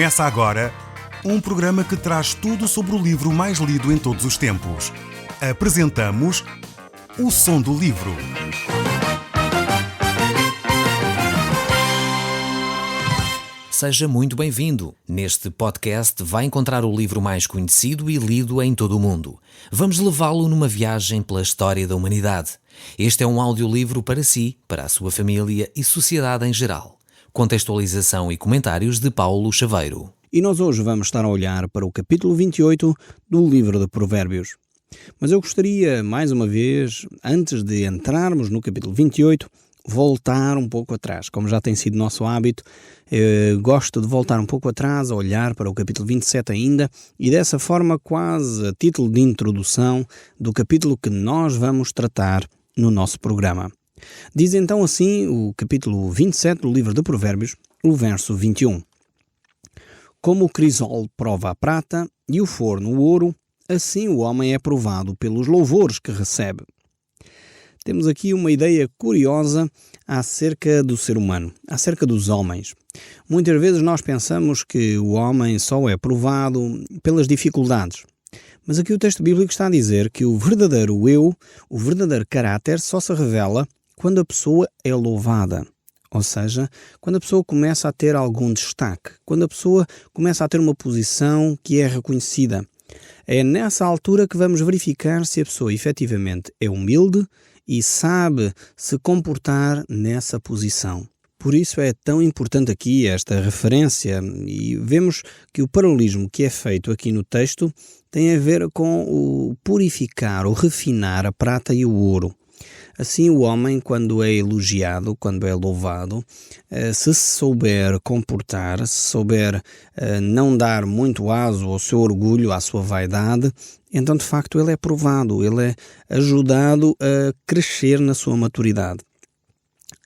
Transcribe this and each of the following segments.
Começa agora um programa que traz tudo sobre o livro mais lido em todos os tempos. Apresentamos O Som do Livro. Seja muito bem-vindo. Neste podcast vai encontrar o livro mais conhecido e lido em todo o mundo. Vamos levá-lo numa viagem pela história da humanidade. Este é um audiolivro para si, para a sua família e sociedade em geral. Contextualização e comentários de Paulo Chaveiro. E nós hoje vamos estar a olhar para o capítulo 28 do livro de Provérbios. Mas eu gostaria, mais uma vez, antes de entrarmos no capítulo 28, voltar um pouco atrás. Como já tem sido nosso hábito, gosto de voltar um pouco atrás, a olhar para o capítulo 27 ainda, e dessa forma quase a título de introdução do capítulo que nós vamos tratar no nosso programa. Diz então assim o capítulo 27 do livro de Provérbios, o verso 21. Como o crisol prova a prata e o forno o ouro, assim o homem é provado pelos louvores que recebe. Temos aqui uma ideia curiosa acerca do ser humano, acerca dos homens. Muitas vezes nós pensamos que o homem só é provado pelas dificuldades. Mas aqui o texto bíblico está a dizer que o verdadeiro eu, o verdadeiro caráter, só se revela quando a pessoa é louvada. Ou seja, quando a pessoa começa a ter algum destaque, quando a pessoa começa a ter uma posição que é reconhecida. É nessa altura que vamos verificar se a pessoa efetivamente é humilde e sabe se comportar nessa posição. Por isso é tão importante aqui esta referência, e vemos que o paralelismo que é feito aqui no texto tem a ver com o purificar, o refinar a prata e o ouro. Assim o homem, quando é elogiado, quando é louvado, se souber comportar, se souber não dar muito aso ao seu orgulho, à sua vaidade, então de facto ele é provado, ele é ajudado a crescer na sua maturidade.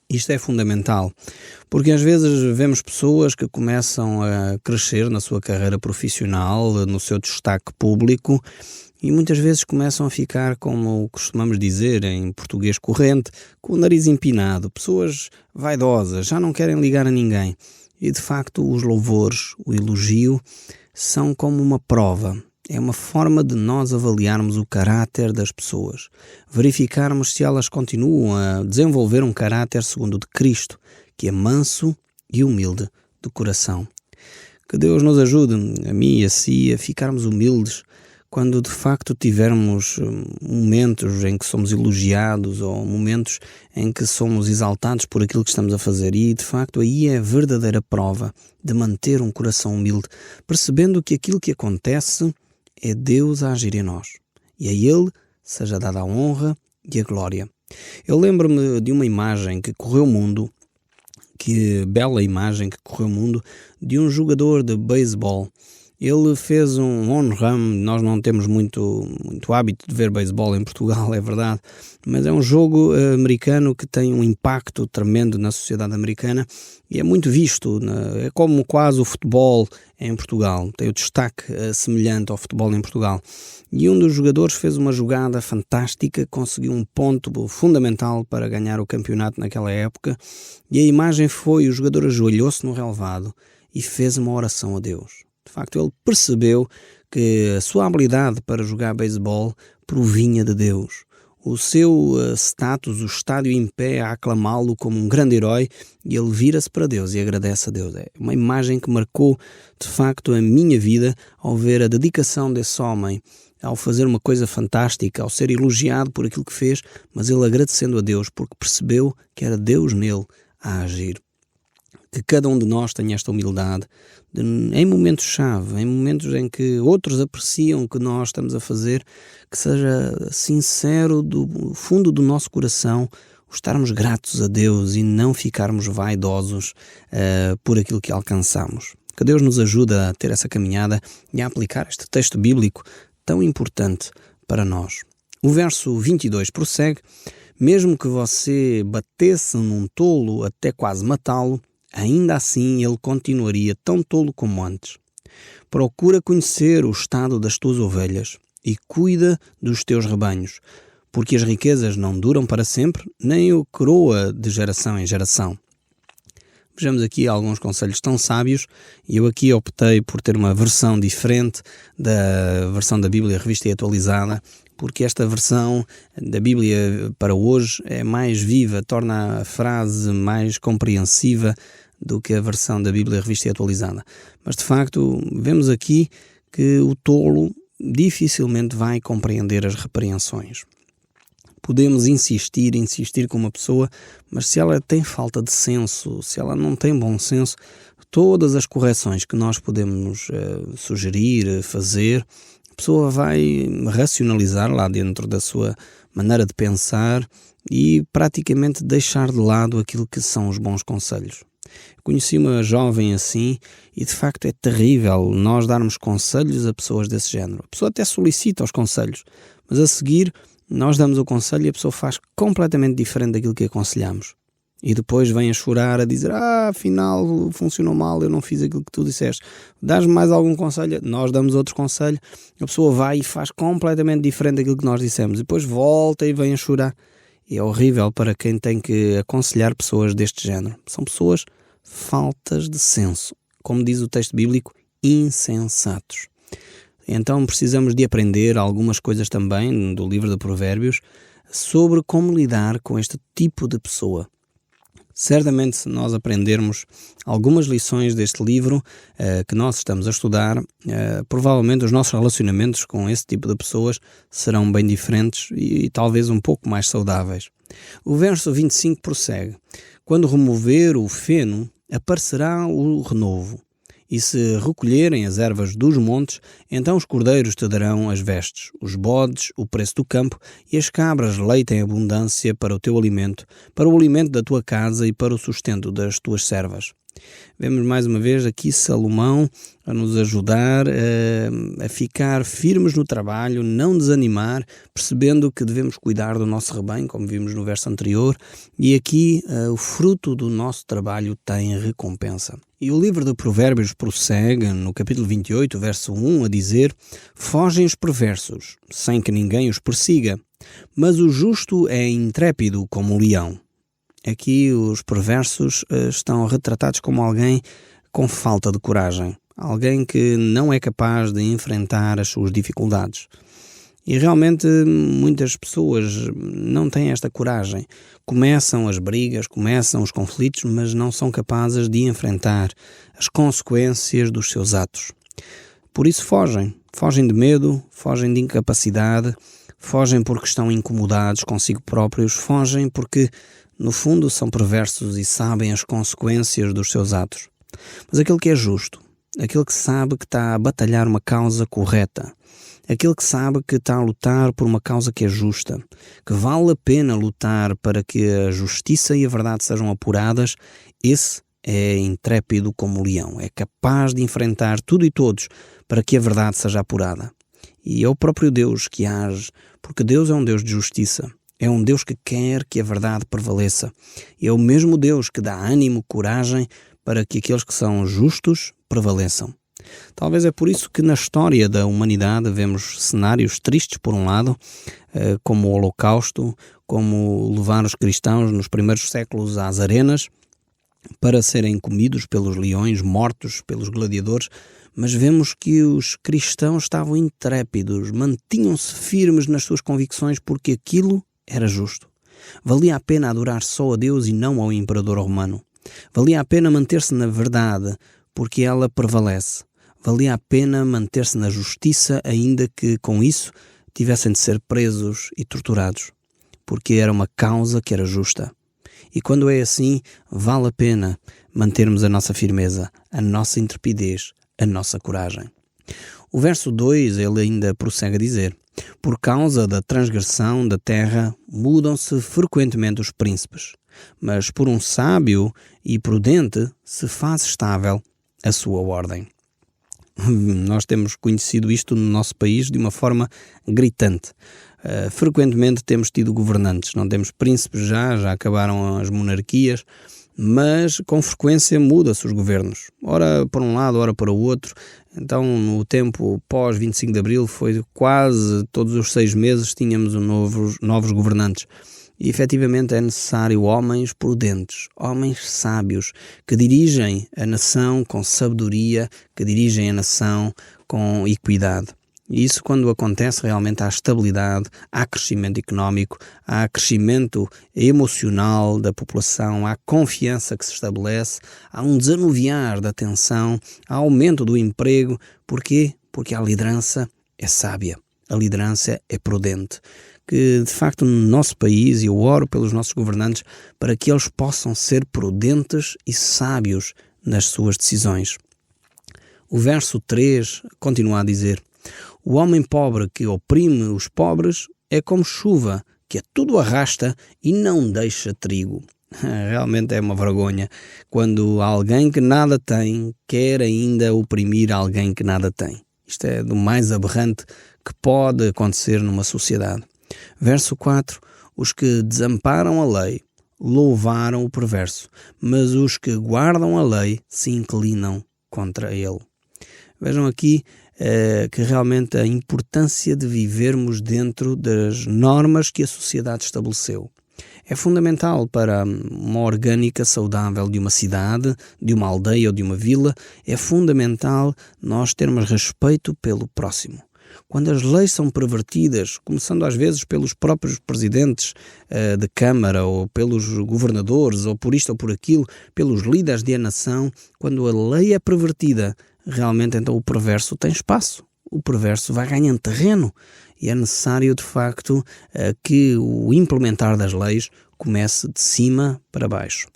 Isto é fundamental, porque às vezes vemos pessoas que começam a crescer na sua carreira profissional, no seu destaque público, e muitas vezes começam a ficar, como costumamos dizer em português corrente, com o nariz empinado, pessoas vaidosas, já não querem ligar a ninguém. E de facto os louvores, o elogio, são como uma prova. É uma forma de nós avaliarmos o caráter das pessoas, verificarmos se elas continuam a desenvolver um caráter segundo o de Cristo, que é manso e humilde de coração. Que Deus nos ajude, a mim e a si, a ficarmos humildes quando de facto tivermos momentos em que somos elogiados ou momentos em que somos exaltados por aquilo que estamos a fazer. E de facto aí é a verdadeira prova de manter um coração humilde, percebendo que aquilo que acontece é Deus a agir em nós. E a Ele seja dada a honra e a glória. Eu lembro-me de uma imagem que correu o mundo, que bela imagem que correu o mundo, de um jogador de beisebol. Ele fez um home run. Nós não temos muito hábito de ver beisebol em Portugal, é verdade, mas é um jogo americano que tem um impacto tremendo na sociedade americana e é muito visto, é como quase o futebol em Portugal, tem o destaque semelhante ao futebol em Portugal. E um dos jogadores fez uma jogada fantástica, conseguiu um ponto fundamental para ganhar o campeonato naquela época, e a imagem foi: o jogador ajoelhou-se no relvado e fez uma oração a Deus. De facto, ele percebeu que a sua habilidade para jogar beisebol provinha de Deus. O seu status, o estádio em pé a aclamá-lo como um grande herói, e ele vira-se para Deus e agradece a Deus. É uma imagem que marcou, de facto, a minha vida ao ver a dedicação desse homem, ao fazer uma coisa fantástica, ao ser elogiado por aquilo que fez, mas ele agradecendo a Deus porque percebeu que era Deus nele a agir. Que cada um de nós tenha esta humildade em momentos-chave, em momentos em que outros apreciam o que nós estamos a fazer, que seja sincero do fundo do nosso coração, estarmos gratos a Deus e não ficarmos vaidosos por aquilo que alcançamos. Que Deus nos ajude a ter essa caminhada e a aplicar este texto bíblico tão importante para nós. O verso 22 prossegue: mesmo que você batesse num tolo até quase matá-lo, ainda assim ele continuaria tão tolo como antes. Procura conhecer o estado das tuas ovelhas e cuida dos teus rebanhos, porque as riquezas não duram para sempre, nem o coroa de geração em geração. Vejamos aqui alguns conselhos tão sábios, e eu aqui optei por ter uma versão diferente da versão da Bíblia Revista e Atualizada, porque esta versão da Bíblia para hoje é mais viva, torna a frase mais compreensiva do que a versão da Bíblia Revista e Atualizada. Mas de facto vemos aqui que o tolo dificilmente vai compreender as repreensões. Podemos insistir com uma pessoa, mas se ela tem falta de senso, se ela não tem bom senso, todas as correções que nós podemos sugerir, fazer, a pessoa vai racionalizar lá dentro da sua maneira de pensar e praticamente deixar de lado aquilo que são os bons conselhos. Conheci uma jovem assim e de facto é terrível nós darmos conselhos a pessoas desse género. A pessoa até solicita os conselhos, mas a seguir nós damos o conselho e a pessoa faz completamente diferente daquilo que aconselhamos. E depois vem a chorar, a dizer, afinal funcionou mal, eu não fiz aquilo que tu disseste. Dás-me mais algum conselho? Nós damos outro conselho. A pessoa vai e faz completamente diferente daquilo que nós dissemos. E depois volta e vem a chorar. E é horrível para quem tem que aconselhar pessoas deste género. São pessoas faltas de senso. Como diz o texto bíblico, insensatos. Então precisamos de aprender algumas coisas também do livro de Provérbios sobre como lidar com este tipo de pessoa. Certamente, se nós aprendermos algumas lições deste livro que nós estamos a estudar, provavelmente os nossos relacionamentos com esse tipo de pessoas serão bem diferentes e talvez um pouco mais saudáveis. O verso 25 prossegue. Quando remover o feno, aparecerá o renovo. E se recolherem as ervas dos montes, então os cordeiros te darão as vestes, os bodes, o preço do campo, e as cabras leite em abundância para o teu alimento, para o alimento da tua casa e para o sustento das tuas servas. Vemos mais uma vez aqui Salomão a nos ajudar a ficar firmes no trabalho, não desanimar, percebendo que devemos cuidar do nosso rebanho, como vimos no verso anterior, e aqui o fruto do nosso trabalho tem recompensa. E o livro de Provérbios prossegue no capítulo 28, verso 1, a dizer: fogem os perversos, sem que ninguém os persiga, mas o justo é intrépido como o leão. Aqui os perversos estão retratados como alguém com falta de coragem, alguém que não é capaz de enfrentar as suas dificuldades. E realmente muitas pessoas não têm esta coragem. Começam as brigas, começam os conflitos, mas não são capazes de enfrentar as consequências dos seus atos. Por isso fogem de medo, fogem de incapacidade, fogem porque estão incomodados consigo próprios, fogem porque no fundo são perversos e sabem as consequências dos seus atos. Mas aquele que é justo, aquele que sabe que está a batalhar uma causa correta, aquele que sabe que está a lutar por uma causa que é justa, que vale a pena lutar para que a justiça e a verdade sejam apuradas, esse é intrépido como o leão, é capaz de enfrentar tudo e todos para que a verdade seja apurada. E é o próprio Deus que age, porque Deus é um Deus de justiça. É um Deus que quer que a verdade prevaleça. É o mesmo Deus que dá ânimo, coragem para que aqueles que são justos prevaleçam. Talvez é por isso que na história da humanidade vemos cenários tristes por um lado, como o Holocausto, como levar os cristãos nos primeiros séculos às arenas para serem comidos pelos leões, mortos pelos gladiadores, mas vemos que os cristãos estavam intrépidos, mantinham-se firmes nas suas convicções porque aquilo era justo. Valia a pena adorar só a Deus e não ao imperador romano. Valia a pena manter-se na verdade, porque ela prevalece. Valia a pena manter-se na justiça, ainda que com isso tivessem de ser presos e torturados, porque era uma causa que era justa. E quando é assim, vale a pena mantermos a nossa firmeza, a nossa intrepidez, a nossa coragem. O verso 2, ele ainda prossegue a dizer: por causa da transgressão da terra, mudam-se frequentemente os príncipes, mas por um sábio e prudente se faz estável a sua ordem. Nós temos conhecido isto no nosso país de uma forma gritante. Frequentemente temos tido governantes, não temos príncipes já acabaram as monarquias, mas com frequência muda-se os governos. Ora para um lado, ora para o outro. Então no tempo pós 25 de Abril foi quase todos os 6 meses tínhamos novos governantes. E efetivamente é necessário homens prudentes, homens sábios, que dirigem a nação com sabedoria, que dirigem a nação com equidade. E isso, quando acontece, realmente há estabilidade, há crescimento económico, há crescimento emocional da população, há confiança que se estabelece, há um desanuviar da tensão, há aumento do emprego. Porquê? Porque a liderança é sábia, a liderança é prudente. Que, de facto, no nosso país, eu oro pelos nossos governantes para que eles possam ser prudentes e sábios nas suas decisões. O verso 3 continua a dizer: o homem pobre que oprime os pobres é como chuva, que a tudo arrasta e não deixa trigo. Realmente é uma vergonha quando alguém que nada tem quer ainda oprimir alguém que nada tem. Isto é do mais aberrante que pode acontecer numa sociedade. Verso 4. Os que desamparam a lei louvaram o perverso, mas os que guardam a lei se inclinam contra ele. Vejam aqui que realmente a importância de vivermos dentro das normas que a sociedade estabeleceu. É fundamental para uma orgânica saudável de uma cidade, de uma aldeia ou de uma vila, é fundamental nós termos respeito pelo próximo. Quando as leis são pervertidas, começando às vezes pelos próprios presidentes de Câmara ou pelos governadores ou por isto ou por aquilo, pelos líderes de a nação, quando a lei é pervertida, realmente então o perverso tem espaço, o perverso vai ganhando terreno e é necessário de facto que o implementar das leis comece de cima para baixo.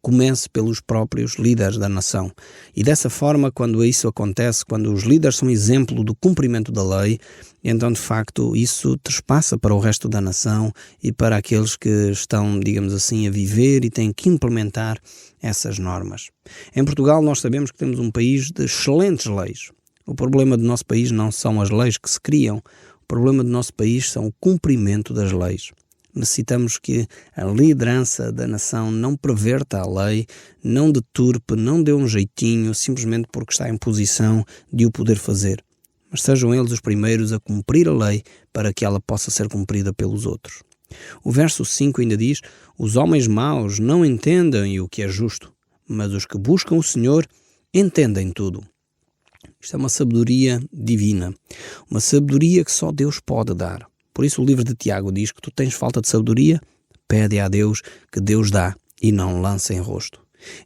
Comece pelos próprios líderes da nação. E dessa forma, quando isso acontece, quando os líderes são exemplo do cumprimento da lei, então de facto isso trespassa para o resto da nação e para aqueles que estão, digamos assim, a viver e têm que implementar essas normas. Em Portugal nós sabemos que temos um país de excelentes leis. O problema do nosso país não são as leis que se criam, o problema do nosso país são o cumprimento das leis. Necessitamos que a liderança da nação não perverta a lei, não deturpe, não dê um jeitinho simplesmente porque está em posição de o poder fazer. Mas sejam eles os primeiros a cumprir a lei para que ela possa ser cumprida pelos outros. O verso 5 ainda diz: os homens maus não entendem o que é justo, mas os que buscam o Senhor entendem tudo. Isto é uma sabedoria divina, uma sabedoria que só Deus pode dar. Por isso o livro de Tiago diz que tu tens falta de sabedoria, pede a Deus que Deus dá e não lança em rosto.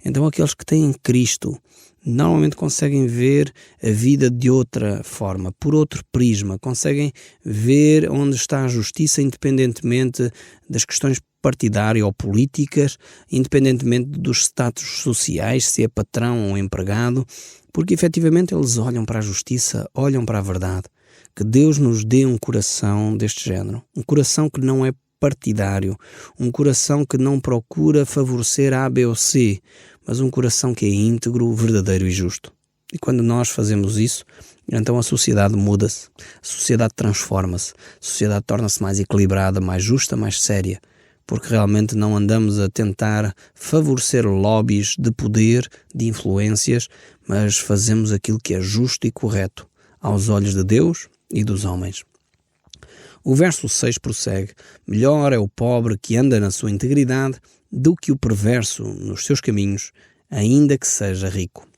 Então aqueles que têm Cristo normalmente conseguem ver a vida de outra forma, por outro prisma, conseguem ver onde está a justiça independentemente das questões partidárias ou políticas, independentemente dos status sociais, se é patrão ou empregado, porque efetivamente eles olham para a justiça, olham para a verdade. Que Deus nos dê um coração deste género, um coração que não é partidário, um coração que não procura favorecer A, B ou C, mas um coração que é íntegro, verdadeiro e justo. E quando nós fazemos isso, então a sociedade muda-se, a sociedade transforma-se, a sociedade torna-se mais equilibrada, mais justa, mais séria, porque realmente não andamos a tentar favorecer lobbies de poder, de influências, mas fazemos aquilo que é justo e correto aos olhos de Deus e dos homens. O verso 6 prossegue: melhor é o pobre que anda na sua integridade do que o perverso nos seus caminhos, ainda que seja rico.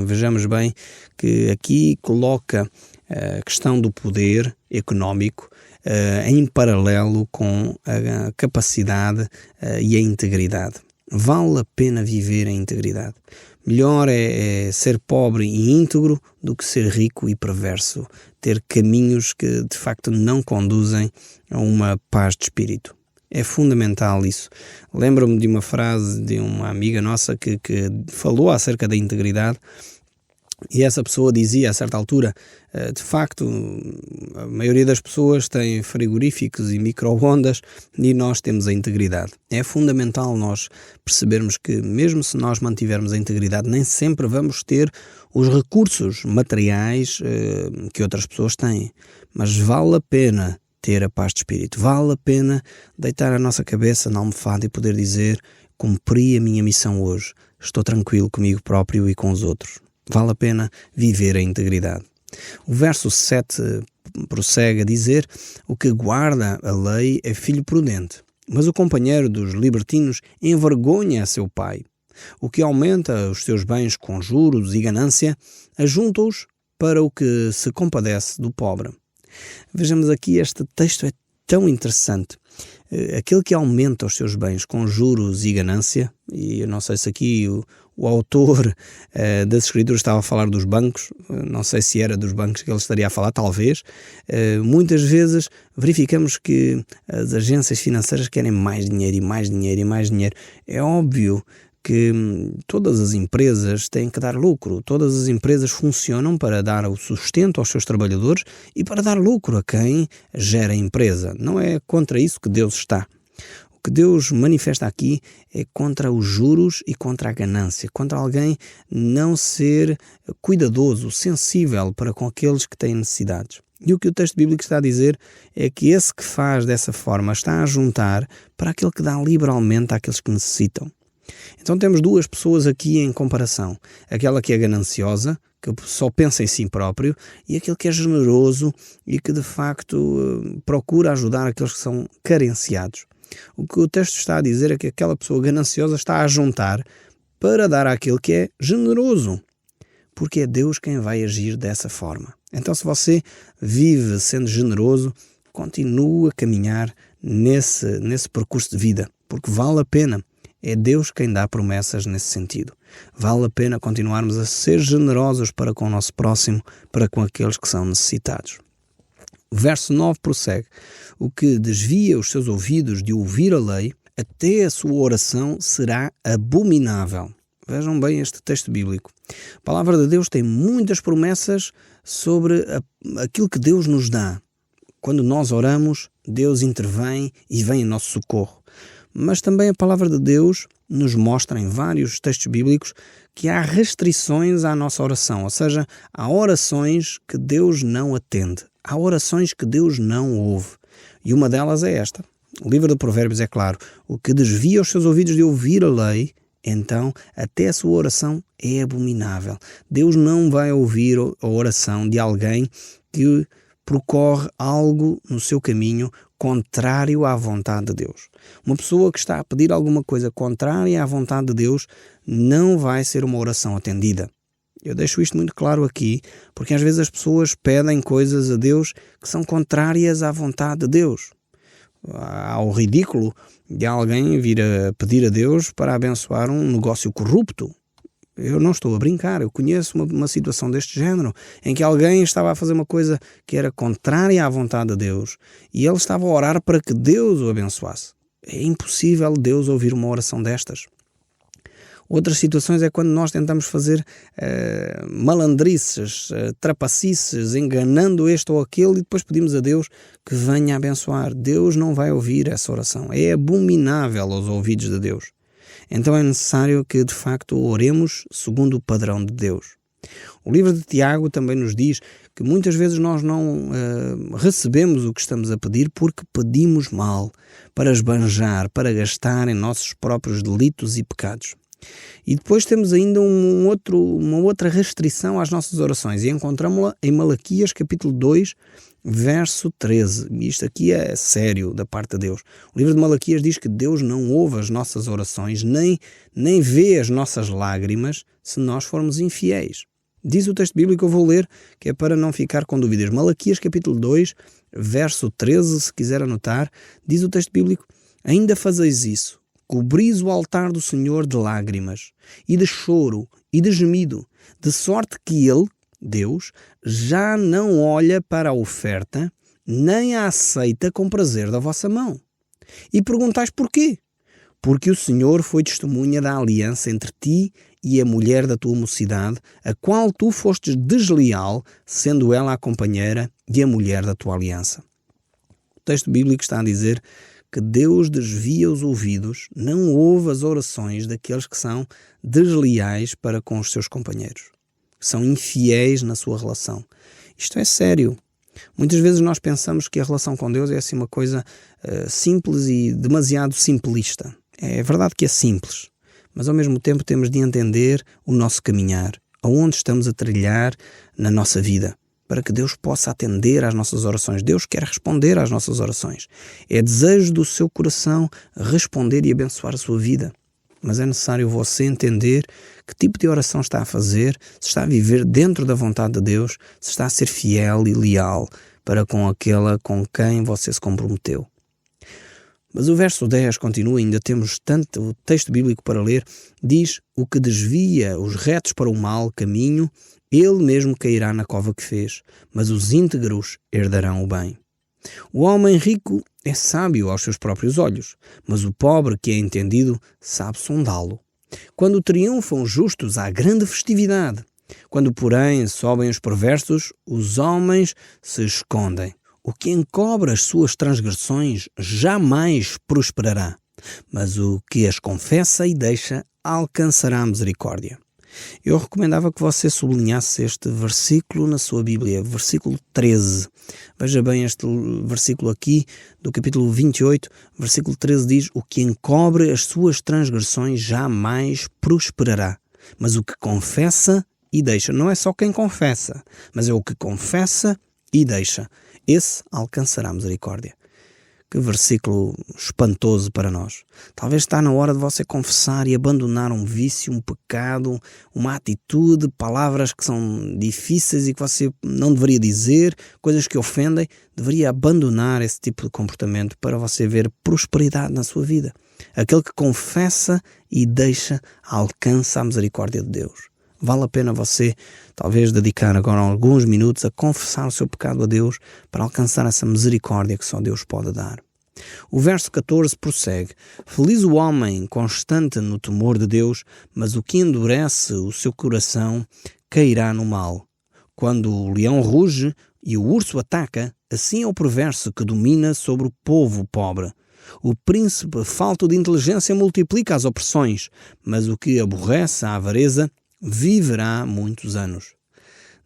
Vejamos bem que aqui coloca a questão do poder económico em paralelo com a capacidade e a integridade. Vale a pena viver em integridade. Melhor é ser pobre e íntegro do que ser rico e perverso, ter caminhos que de facto não conduzem a uma paz de espírito. É fundamental isso. Lembro-me de uma frase de uma amiga nossa que falou acerca da integridade. E essa pessoa dizia a certa altura, de facto, a maioria das pessoas tem frigoríficos e micro-ondas e nós temos a integridade. É fundamental nós percebermos que mesmo se nós mantivermos a integridade, nem sempre vamos ter os recursos materiais que outras pessoas têm. Mas vale a pena ter a paz de espírito, vale a pena deitar a nossa cabeça na almofada e poder dizer: cumpri a minha missão hoje, estou tranquilo comigo próprio e com os outros. Vale a pena viver a integridade. O verso 7 prossegue a dizer: o que guarda a lei é filho prudente. Mas o companheiro dos libertinos envergonha seu pai. O que aumenta os seus bens com juros e ganância, ajunta-os para o que se compadece do pobre. Vejamos aqui, este texto é tão interessante. Aquele que aumenta os seus bens com juros e ganância, e eu não sei se aqui o autor das Escrituras estava a falar dos bancos, não sei se era dos bancos que ele estaria a falar, talvez. Muitas vezes verificamos que as agências financeiras querem mais dinheiro e mais dinheiro e mais dinheiro. É óbvio que todas as empresas têm que dar lucro, todas as empresas funcionam para dar o sustento aos seus trabalhadores e para dar lucro a quem gera a empresa. Não é contra isso que Deus está. O que Deus manifesta aqui é contra os juros e contra a ganância, contra alguém não ser cuidadoso, sensível para com aqueles que têm necessidades. E o que o texto bíblico está a dizer é que esse que faz dessa forma está a juntar para aquele que dá liberalmente àqueles que necessitam. Então temos duas pessoas aqui em comparação. Aquela que é gananciosa, que só pensa em si próprio, e aquele que é generoso e que de facto procura ajudar aqueles que são carenciados. O que o texto está a dizer é que aquela pessoa gananciosa está a juntar para dar àquele que é generoso, porque é Deus quem vai agir dessa forma. Então, se você vive sendo generoso, continue a caminhar nesse percurso de vida, porque vale a pena. É Deus quem dá promessas nesse sentido. Vale a pena continuarmos a ser generosos para com o nosso próximo, para com aqueles que são necessitados. O verso 9 prossegue. O que desvia os seus ouvidos de ouvir a lei, até a sua oração será abominável. Vejam bem este texto bíblico. A palavra de Deus tem muitas promessas sobre aquilo que Deus nos dá. Quando nós oramos, Deus intervém e vem em nosso socorro. Mas também a palavra de Deus nos mostra em vários textos bíblicos que há restrições à nossa oração, ou seja, há orações que Deus não atende, há orações que Deus não ouve. E uma delas é esta. O livro de Provérbios é claro, o que desvia os seus ouvidos de ouvir a lei, então até a sua oração é abominável. Deus não vai ouvir a oração de alguém que percorre algo no seu caminho contrário à vontade de Deus. Uma pessoa que está a pedir alguma coisa contrária à vontade de Deus não vai ser uma oração atendida. Eu deixo isto muito claro aqui, porque às vezes as pessoas pedem coisas a Deus que são contrárias à vontade de Deus. Há o ridículo de alguém vir a pedir a Deus para abençoar um negócio corrupto. Eu não estou a brincar, eu conheço uma situação deste género, em que alguém estava a fazer uma coisa que era contrária à vontade de Deus e ele estava a orar para que Deus o abençoasse. É impossível Deus ouvir uma oração destas. Outras situações é quando nós tentamos fazer malandrices, trapacices, enganando este ou aquele e depois pedimos a Deus que venha abençoar. Deus não vai ouvir essa oração. É abominável aos ouvidos de Deus. Então é necessário que, de facto, oremos segundo o padrão de Deus. O livro de Tiago também nos diz que muitas vezes nós não recebemos o que estamos a pedir porque pedimos mal, para esbanjar, para gastar em nossos próprios delitos e pecados. E depois temos ainda uma outra restrição às nossas orações e encontramos-la em Malaquias capítulo 2, verso 13. Isto aqui é sério da parte de Deus. O livro de Malaquias diz que Deus não ouve as nossas orações, nem vê as nossas lágrimas se nós formos infiéis. Diz o texto bíblico, eu vou ler, que é para não ficar com dúvidas. Malaquias capítulo 2, verso 13, se quiser anotar, diz o texto bíblico, ainda fazeis isso, cobris o altar do Senhor de lágrimas, e de choro, e de gemido, de sorte que Ele, Deus, já não olha para a oferta, nem a aceita com prazer da vossa mão. E perguntais porquê? Porque o Senhor foi testemunha da aliança entre ti e a mulher da tua mocidade, a qual tu fostes desleal, sendo ela a companheira e a mulher da tua aliança. O texto bíblico está a dizer que Deus desvia os ouvidos, não ouve as orações daqueles que são desleais para com os seus companheiros, que são infiéis na sua relação. Isto é sério. Muitas vezes nós pensamos que a relação com Deus é assim uma coisa simples e demasiado simplista. É verdade que é simples, mas ao mesmo tempo temos de entender o nosso caminhar, aonde estamos a trilhar na nossa vida. para que Deus possa atender às nossas orações. Deus quer responder às nossas orações. É desejo do seu coração responder e abençoar a sua vida. Mas é necessário você entender que tipo de oração está a fazer, se está a viver dentro da vontade de Deus, se está a ser fiel e leal para com aquela com quem você se comprometeu. Mas o verso 10 continua, ainda temos tanto texto bíblico para ler, diz: o que desvia os retos para o mau caminho, ele mesmo cairá na cova que fez, mas os íntegros herdarão o bem. O homem rico é sábio aos seus próprios olhos, mas o pobre que é entendido sabe sondá-lo. Quando triunfam os justos, há grande festividade. Quando, porém, sobem os perversos, os homens se escondem. O que encobre as suas transgressões jamais prosperará, mas o que as confessa e deixa alcançará a misericórdia. Eu recomendava que você sublinhasse este versículo na sua Bíblia, versículo 13. Veja bem este versículo aqui do capítulo 28, versículo 13 diz: o que encobre as suas transgressões jamais prosperará, mas o que confessa e deixa. Não é só quem confessa, mas é o que confessa e deixa. Esse alcançará a misericórdia. Que versículo espantoso para nós. Talvez está na hora de você confessar e abandonar um vício, um pecado, uma atitude, palavras que são difíceis e que você não deveria dizer, coisas que ofendem. Deveria abandonar esse tipo de comportamento para você ver prosperidade na sua vida. Aquele que confessa e deixa alcança a misericórdia de Deus. Vale a pena você, talvez, dedicar agora alguns minutos a confessar o seu pecado a Deus para alcançar essa misericórdia que só Deus pode dar. O verso 14 prossegue: feliz o homem constante no temor de Deus, mas o que endurece o seu coração cairá no mal. Quando o leão ruge e o urso ataca, assim é o perverso que domina sobre o povo pobre. O príncipe falto de inteligência multiplica as opressões, mas o que aborrece a avareza viverá muitos anos.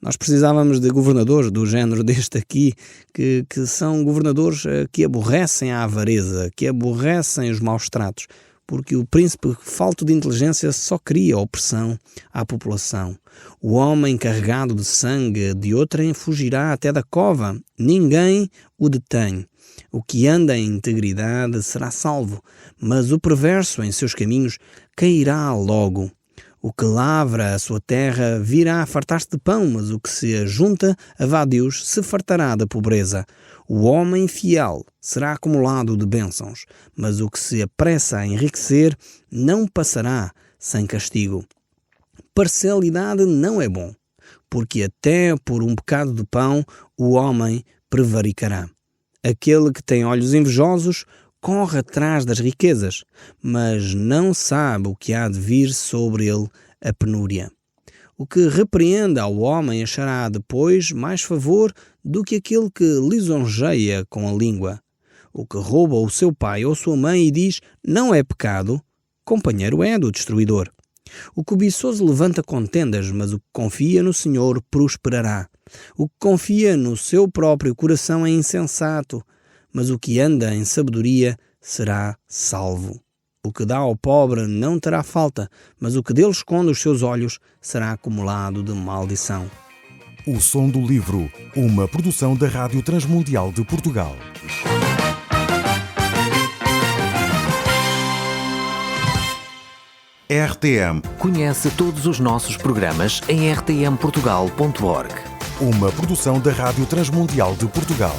Nós precisávamos de governadores do género deste aqui, que são governadores que aborrecem a avareza, que aborrecem os maus tratos, porque o príncipe falto de inteligência só cria opressão à população. O homem carregado de sangue de outrem fugirá até da cova, ninguém o detém. O que anda em integridade será salvo, mas o perverso em seus caminhos cairá logo. O que lavra a sua terra virá a fartar-se de pão, mas o que se ajunta a vadios se fartará da pobreza. O homem fiel será acumulado de bênçãos, mas o que se apressa a enriquecer não passará sem castigo. Parcialidade não é bom, porque até por um bocado de pão o homem prevaricará. Aquele que tem olhos invejosos corre atrás das riquezas, mas não sabe o que há de vir sobre ele a penúria. O que repreende ao homem achará depois mais favor do que aquele que lisonjeia com a língua. O que rouba o seu pai ou sua mãe e diz não é pecado, companheiro é do destruidor. O cobiçoso levanta contendas, mas o que confia no Senhor prosperará. O que confia no seu próprio coração é insensato, mas o que anda em sabedoria será salvo. O que dá ao pobre não terá falta, mas o que dele esconde os seus olhos será acumulado de maldição. O Som do Livro, uma produção da Rádio Transmundial de Portugal. RTM. Conhece todos os nossos programas em rtmportugal.org. Uma produção da Rádio Transmundial de Portugal.